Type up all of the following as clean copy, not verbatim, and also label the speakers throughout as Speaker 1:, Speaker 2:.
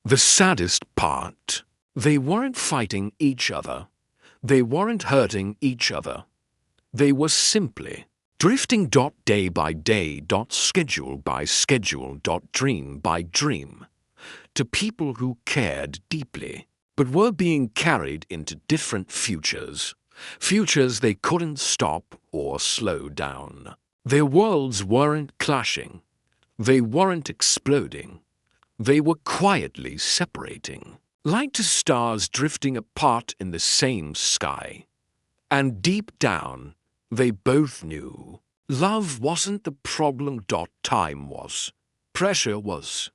Speaker 1: The saddest part, they weren't fighting each other. They weren't hurting each other. They were simply drifting. Day by day. Schedule by schedule. Dream by dream. To people who cared deeply, but were being carried into different futures. Futures they couldn't stop or slow down. Their worlds weren't clashing. They weren't exploding. They were quietly separating, like two stars drifting apart in the same sky. And deep down, they both knew love wasn't the problem. Time was. Pressure was.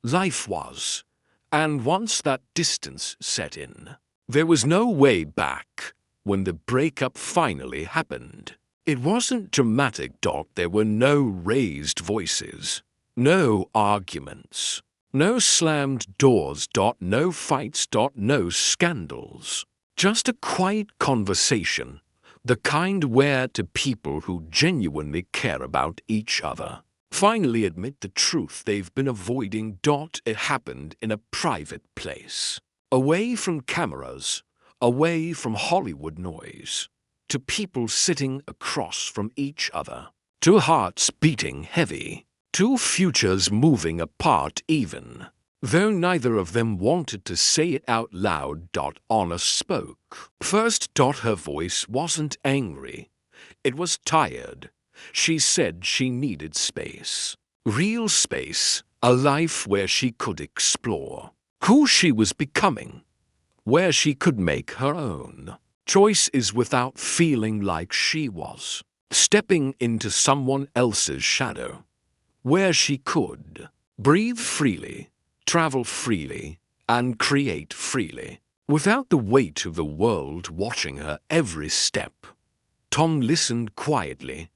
Speaker 1: Life was. And once that distance set in, there was no way back. When the breakup finally happened, it wasn't dramatic. There were no raised voices, no arguments, no slammed doors. No fights. No scandals. Just a quiet conversation, the kind where two people who genuinely care about each other finally admit the truth they've been avoiding. It happened in a private place, away from cameras, away from Hollywood noise, to people sitting across from each other, two hearts beating heavy, two futures moving apart even, though neither of them wanted to say it out loud. Anna spoke first. Her voice wasn't angry, it was tired. She said she needed space, real space, a life where she could explore who she was becoming, where she could make her own choices without feeling like she was stepping into someone else's shadow, where she could breathe freely, travel freely, and create freely, without the weight of the world watching her every step. Tom listened quietly.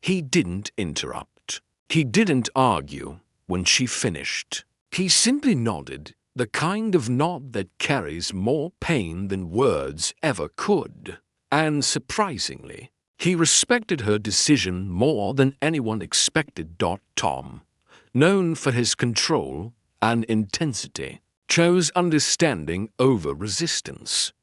Speaker 1: He didn't interrupt. He didn't argue when she finished. He simply nodded, the kind of nod that carries more pain than words ever could. And surprisingly, he respected her decision more than anyone expected. Tom, known for his control and intensity, chose understanding over resistance,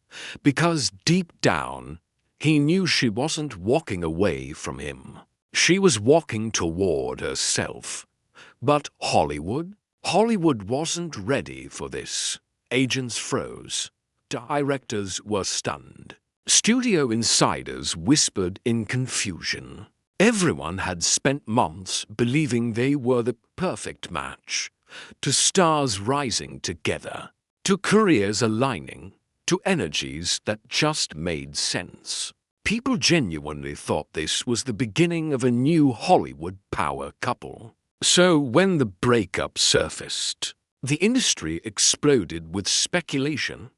Speaker 1: because deep down, he knew she wasn't walking away from him. She was walking toward herself. But Hollywood wasn't ready for this. Agents froze. Directors were stunned. Studio insiders whispered in confusion. Everyone had spent months believing they were the perfect match, to stars rising together, to careers aligning, to energies that just made sense. People genuinely thought this was the beginning of a new Hollywood power couple. So when the breakup surfaced, the industry exploded with speculation.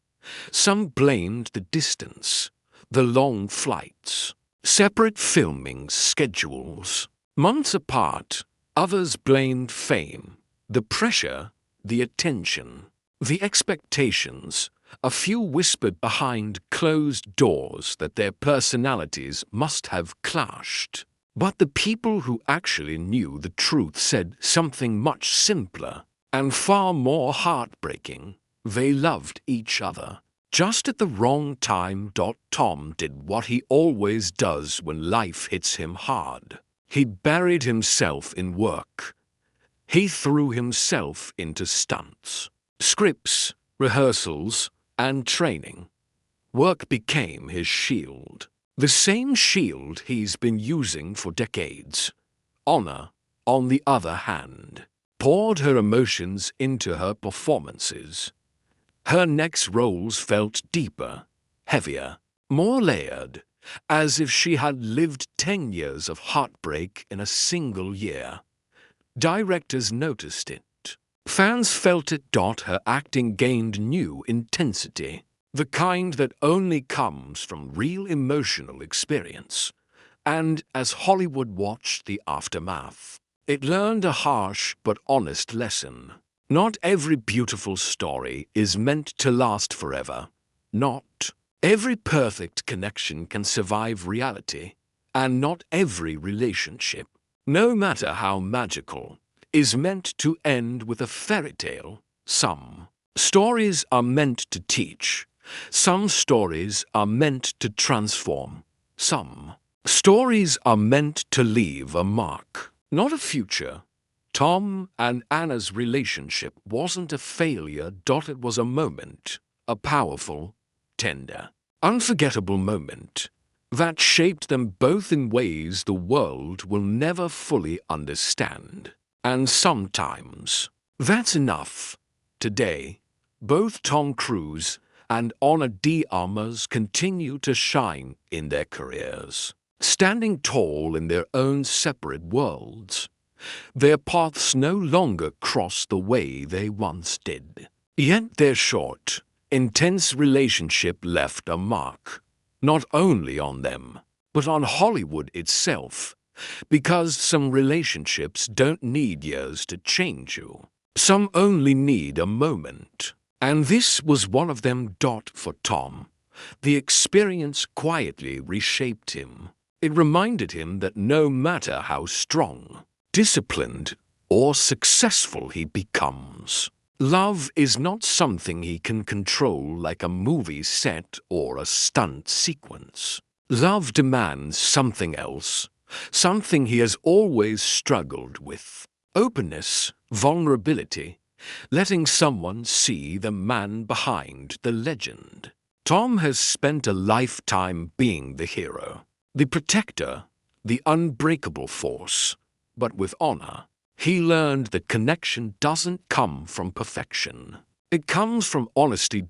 Speaker 1: Some blamed the distance, the long flights, separate filming schedules, months apart. Others blamed fame, the pressure, the attention, the expectations. A few whispered behind closed doors that their personalities must have clashed. But the people who actually knew the truth said something much simpler and far more heartbreaking. They loved each other, just at the wrong time. Tom did what he always does when life hits him hard. He buried himself in work. He threw himself into stunts, scripts, rehearsals, and training. Work became his shield, the same shield he's been using for decades. Anna, on the other hand, poured her emotions into her performances. Her next roles felt deeper, heavier, more layered, as if she had lived 10 years of heartbreak in a single year. Directors noticed it. Fans felt it. Her acting gained new intensity, the kind that only comes from real emotional experience. And as Hollywood watched the aftermath, it learned a harsh but honest lesson. Not every beautiful story is meant to last forever. Not every perfect connection can survive reality. And not every relationship, no matter how magical, is meant to end with a fairy tale. Some Stories are meant to teach. Some stories are meant to transform. Some stories are meant to leave a mark, not a future. Tom and Anna's relationship wasn't a failure. It was a moment, a powerful, tender, unforgettable moment that shaped them both in ways the world will never fully understand. And sometimes that's enough. Today, both Tom Cruise and Ana de Armas continue to shine in their careers, standing tall in their own separate worlds. Their paths no longer cross the way they once did. Yet their short, intense relationship left a mark, not only on them, but on Hollywood itself, because some relationships don't need years to change you. Some only need a moment. And this was one of them. For Tom, the experience quietly reshaped him. It reminded him that no matter how strong, disciplined, or successful he becomes, love is not something he can control like a movie set or a stunt sequence. Love demands something else, something he has always struggled with: openness, vulnerability, letting someone see the man behind the legend. Tom has spent a lifetime being the hero, the protector, the unbreakable force. But with Anna, he learned that connection doesn't come from perfection. It comes from honesty.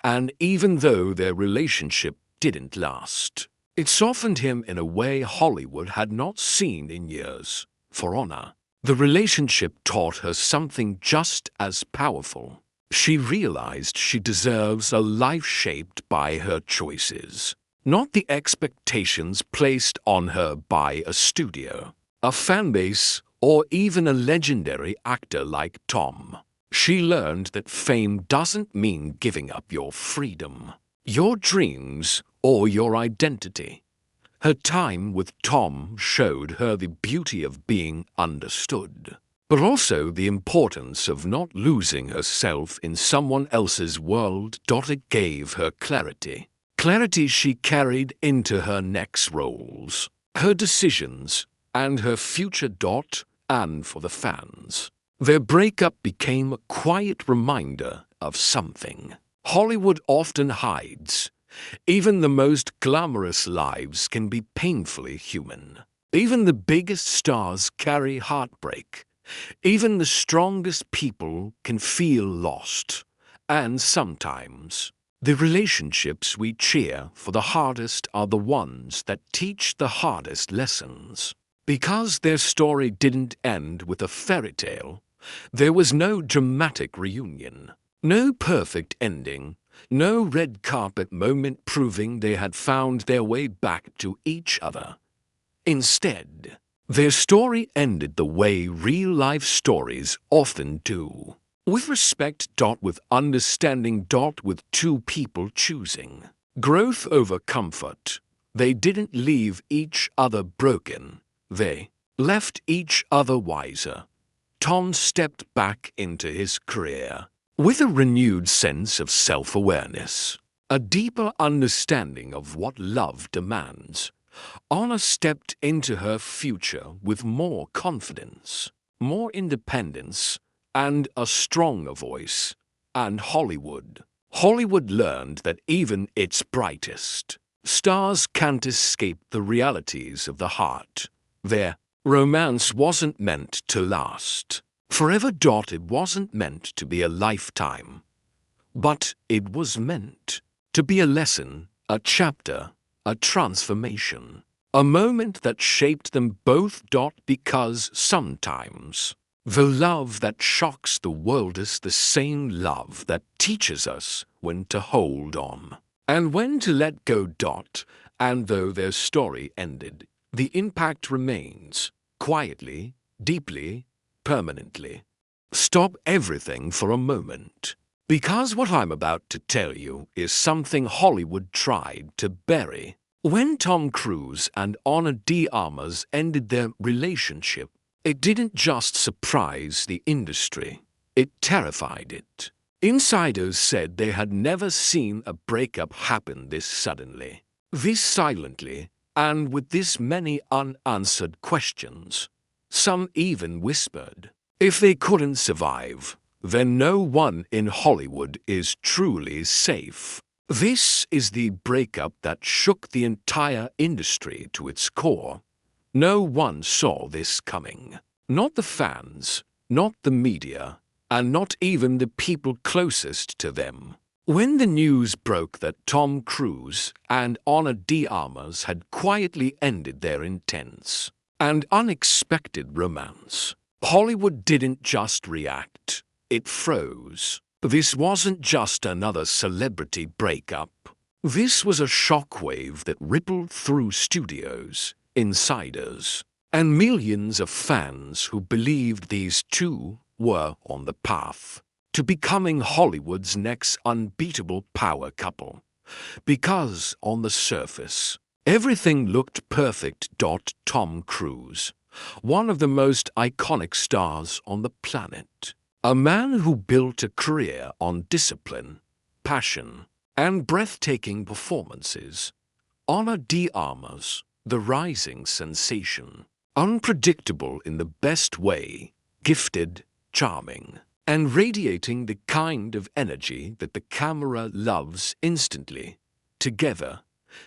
Speaker 1: And even though their relationship didn't last, it softened him in a way Hollywood had not seen in years. For Anna, the relationship taught her something just as powerful. She realized she deserves a life shaped by her choices, not the expectations placed on her by a studio, a fanbase, or even a legendary actor like Tom. She learned that fame doesn't mean giving up your freedom, your dreams, or your identity. Her time with Tom showed her the beauty of being understood, but also the importance of not losing herself in someone else's world. It gave her clarity. Clarity she carried into her next roles, her decisions, and her future. And for the fans, their breakup became a quiet reminder of something Hollywood often hides. Even the most glamorous lives can be painfully human. Even the biggest stars carry heartbreak. Even the strongest people can feel lost. And sometimes, the relationships we cheer for the hardest are the ones that teach the hardest lessons. Because their story didn't end with a fairy tale, there was no dramatic reunion, no perfect ending, no red carpet moment proving they had found their way back to each other. Instead, their story ended the way real-life stories often do. With respect. With understanding. With two people choosing growth over comfort. They didn't leave each other broken. They left each other wiser. Tom stepped back into his career with a renewed sense of self-awareness, a deeper understanding of what love demands. Anna stepped into her future with more confidence, more independence, and a stronger voice. And Hollywood learned that even its brightest stars can't escape the realities of the heart. Their romance wasn't meant to last forever. It wasn't meant to be a lifetime, but it was meant to be a lesson, a chapter, a transformation, a moment that shaped them both. Because sometimes the love that shocks the world is the same love that teaches us when to hold on and when to let go. And though their story ended, the impact remains, quietly, deeply, permanently. Stop everything for a moment, because what I'm about to tell you is something Hollywood tried to bury. When Tom Cruise and Ana de Armas ended their relationship, it didn't just surprise the industry, it terrified it. Insiders said they had never seen a breakup happen this suddenly, this silently, and with this many unanswered questions. Some even whispered, if they couldn't survive, then no one in Hollywood is truly safe. This is the breakup that shook the entire industry to its core. No one saw this coming. Not the fans, not the media, and not even the people closest to them. When the news broke that Tom Cruise and Ana de Armas had quietly ended their intense and unexpected romance, Hollywood didn't just react, it froze. This wasn't just another celebrity breakup. This was a shockwave that rippled through studios, insiders, and millions of fans who believed these two were on the path to becoming Hollywood's next unbeatable power couple. Because on the surface, everything looked perfect. Tom Cruise, one of the most iconic stars on the planet, a man who built a career on discipline, passion, and breathtaking performances. Ana de Armas, the rising sensation, unpredictable in the best way, gifted, charming, and radiating the kind of energy that the camera loves instantly. Together,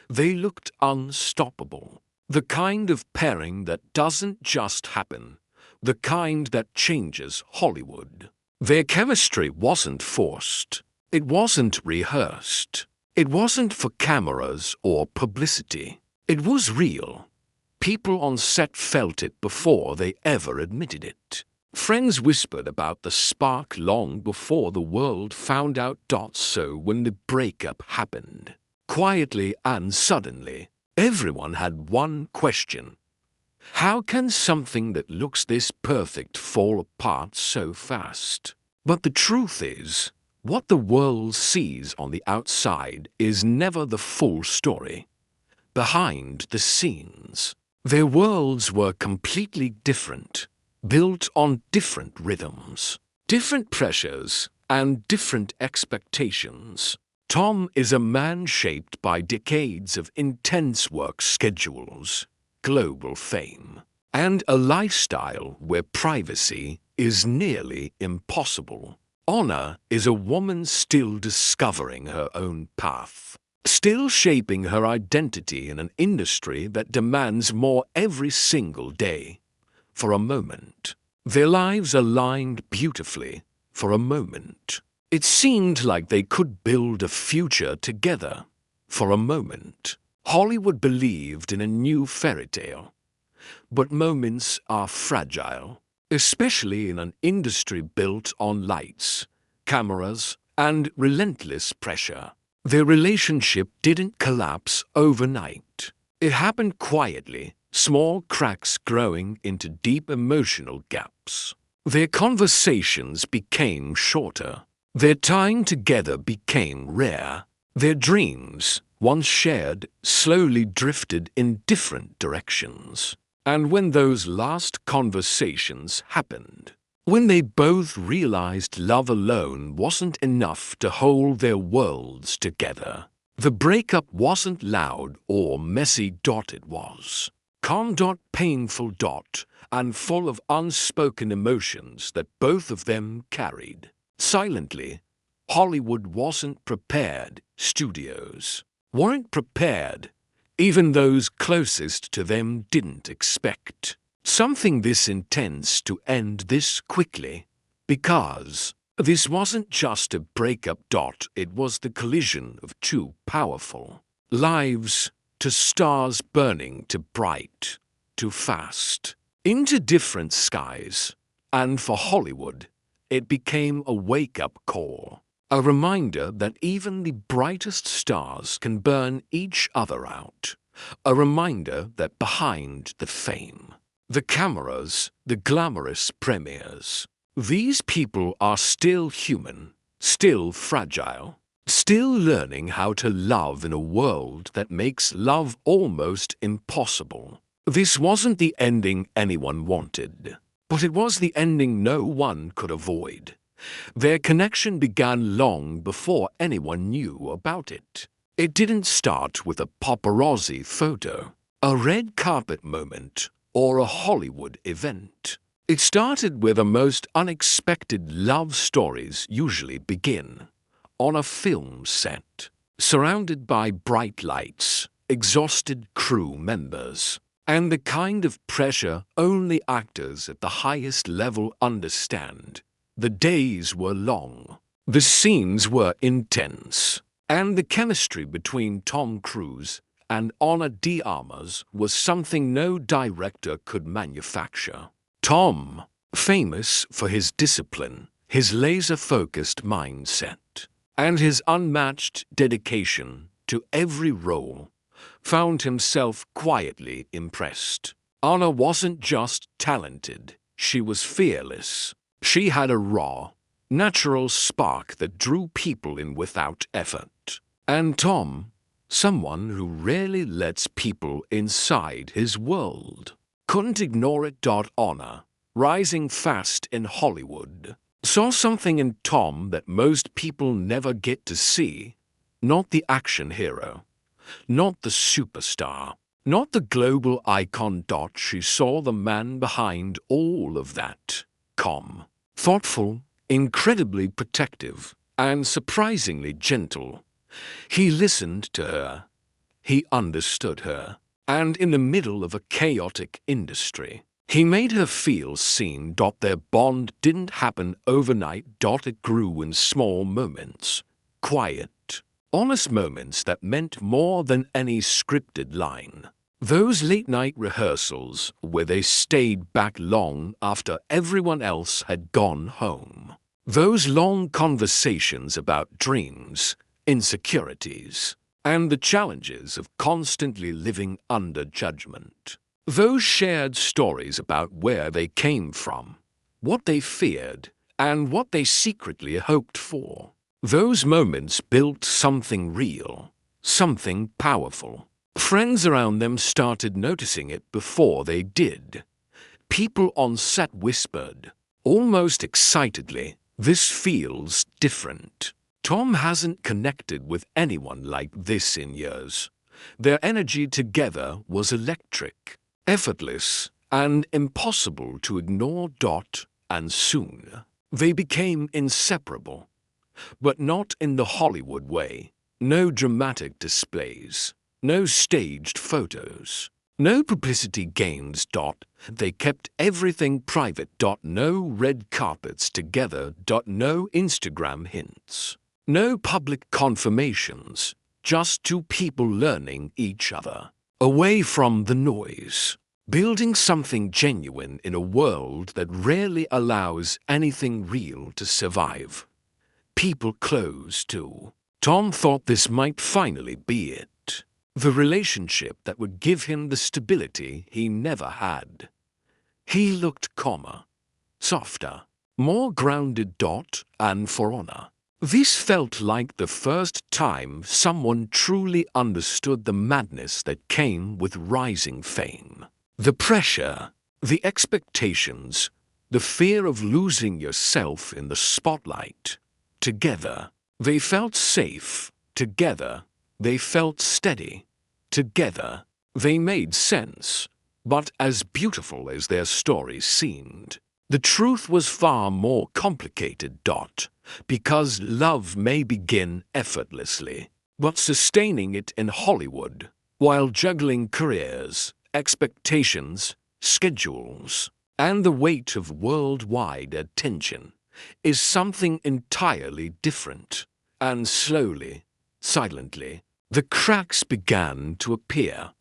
Speaker 1: they looked unstoppable. The kind of pairing that doesn't just happen, the kind that changes Hollywood. Their chemistry wasn't forced. It wasn't rehearsed. It wasn't for cameras or publicity. It was real. People on set felt it before they ever admitted it. Friends whispered about the spark long before the world found out. So when the breakup happened, quietly and suddenly, everyone had one question. How can something that looks this perfect fall apart so fast? But the truth is, what the world sees on the outside is never the full story. Behind the scenes, their worlds were completely different, built on different rhythms, different pressures, and different expectations. Tom is a man shaped by decades of intense work schedules, global fame, and a lifestyle where privacy is nearly impossible. Ana is a woman still discovering her own path, still shaping her identity in an industry that demands more every single day. For a moment, their lives aligned beautifully. For a moment, it seemed like they could build a future together. For a moment, Hollywood believed in a new fairy tale. But moments are fragile, especially in an industry built on lights, cameras, and relentless pressure. Their relationship didn't collapse overnight. It happened quietly, small cracks growing into deep emotional gaps. Their conversations became shorter. Their time together became rare. Their dreams, once shared, slowly drifted in different directions. And when those last conversations happened, when they both realized love alone wasn't enough to hold their worlds together, the breakup wasn't loud or messy. It was calm. Painful. And full of unspoken emotions that both of them carried. Silently, Hollywood wasn't prepared. Studios weren't prepared. Even those closest to them didn't expect something this intense to end this quickly. Because this wasn't just a breakup. It was the collision of two powerful lives, two stars burning too bright, too fast, into different skies. And for Hollywood, it became a wake-up call. A reminder that even the brightest stars can burn each other out. A reminder that behind the fame, the cameras, the glamorous premieres, these people are still human, still fragile, still learning how to love in a world that makes love almost impossible. This wasn't the ending anyone wanted, but it was the ending no one could avoid. Their connection began long before anyone knew about it. It didn't start with a paparazzi photo, a red carpet moment, or a Hollywood event. It started where the most unexpected love stories usually begin, on a film set, surrounded by bright lights, exhausted crew members, and the kind of pressure only actors at the highest level understand. The days were long, the scenes were intense, and the chemistry between Tom Cruise and Ana de Armas was something no director could manufacture. Tom, famous for his discipline, his laser-focused mindset, and his unmatched dedication to every role, found himself quietly impressed. Ana wasn't just talented, she was fearless. She had a raw, natural spark that drew people in without effort. And Tom, someone who rarely lets people inside his world, couldn't ignore it. Ana, rising fast in Hollywood, saw something in Tom that most people never get to see. Not the action hero, not the superstar, not the global icon. She saw the man behind all of that. Calm, thoughtful, incredibly protective, and surprisingly gentle. He listened to her. He understood her. And in the middle of a chaotic industry, he made her feel seen. Their bond didn't happen overnight. It grew in small moments, quiet, honest moments that meant more than any scripted line. Those late-night rehearsals where they stayed back long after everyone else had gone home. Those long conversations about dreams, insecurities, and the challenges of constantly living under judgment. Those shared stories about where they came from, what they feared, and what they secretly hoped for. Those moments built something real, something powerful. Friends around them started noticing it before they did. People on set whispered, almost excitedly, "This feels different." Tom hasn't connected with anyone like this in years. Their energy together was electric, effortless, and impossible to ignore. And soon, they became inseparable. But not in the Hollywood way. No dramatic displays. No staged photos. No publicity gains. They kept everything private. No red carpets together. No Instagram hints. No public confirmations. Just two people learning each other. Away from the noise. Building something genuine in a world that rarely allows anything real to survive. People close to. Tom thought this might finally be it. The relationship that would give him the stability he never had. He looked calmer, softer, more grounded. And for Ana, this felt like the first time someone truly understood the madness that came with rising fame. The pressure, the expectations, the fear of losing yourself in the spotlight. Together, they felt safe. Together, they felt steady. Together, they made sense. But as beautiful as their stories seemed, the truth was far more complicated. Because love may begin effortlessly, but sustaining it in Hollywood, while juggling careers, expectations, schedules, and the weight of worldwide attention, is something entirely different. And slowly, silently, the cracks began to appear.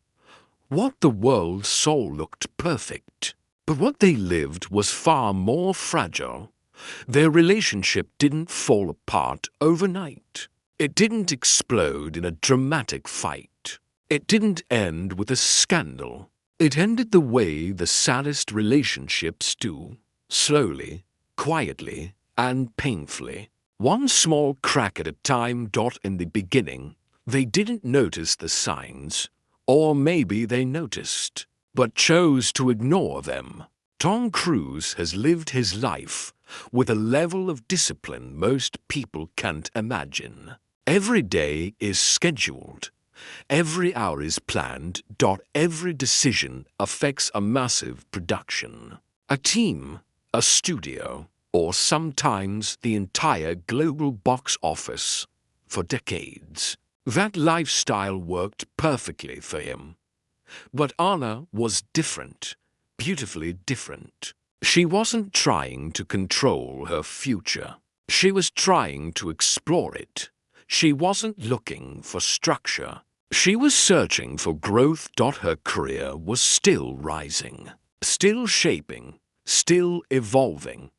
Speaker 1: What the world saw looked perfect, but what they lived was far more fragile. Their relationship didn't fall apart overnight. It didn't explode in a dramatic fight. It didn't end with a scandal. It ended the way the saddest relationships do, slowly, quietly, and painfully. One small crack at a time. In the beginning, they didn't notice the signs, or maybe they noticed, but chose to ignore them. Tom Cruise has lived his life with a level of discipline most people can't imagine. Every day is scheduled. Every hour is planned. Every decision affects a massive production. A team, a studio, or sometimes the entire global box office for decades. That lifestyle worked perfectly for him. But Anna was different, beautifully different. She wasn't trying to control her future. She was trying to explore it. She wasn't looking for structure. She was searching for growth. Her career was still rising, still shaping, still evolving.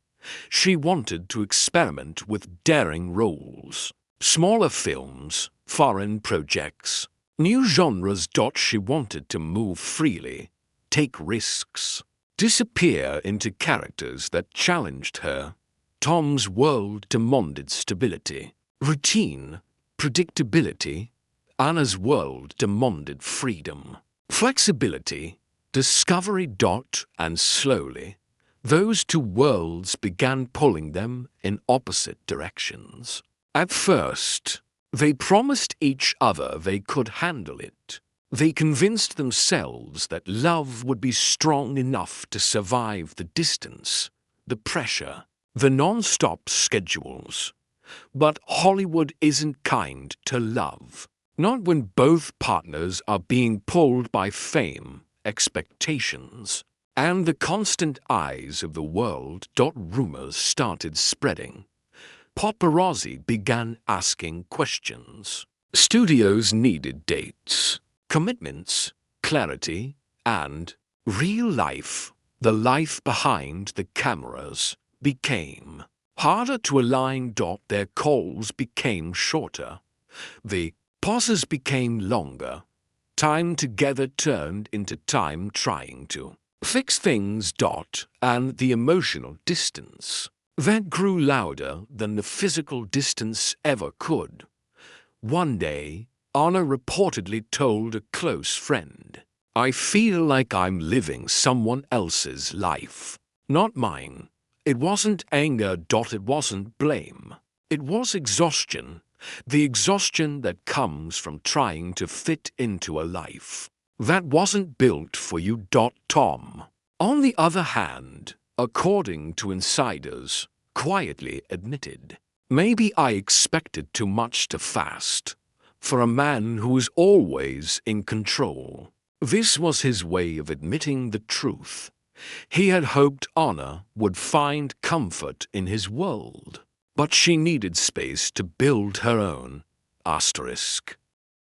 Speaker 1: She wanted to experiment with daring roles, smaller films, foreign projects, new genres. She wanted to move freely, take risks, disappear into characters that challenged her. Tom's world demanded stability, routine, predictability. Anna's world demanded freedom, flexibility, discovery. And slowly, those two worlds began pulling them in opposite directions. At first, they promised each other they could handle it. They convinced themselves that love would be strong enough to survive the distance, the pressure, the non-stop schedules. But Hollywood isn't kind to love. Not when both partners are being pulled by fame, expectations, and the constant eyes of the world. Rumors started spreading. Paparazzi began asking questions. Studios needed dates, commitments, clarity, and real life. The life behind the cameras became harder to align. Their calls became shorter. The pauses became longer. Time together turned into time trying to fix things. And the emotional distance that grew louder than the physical distance ever could. One day, Anna reportedly told a close friend, "I feel like I'm living someone else's life, not mine." It wasn't anger. It wasn't blame. It was exhaustion. The exhaustion that comes from trying to fit into a life that wasn't built for you. Tom, on the other hand, according to insiders, quietly admitted, "Maybe I expected too much too fast for a man who is always in control." This was his way of admitting the truth. He had hoped Anna would find comfort in his world, but she needed space to build her own.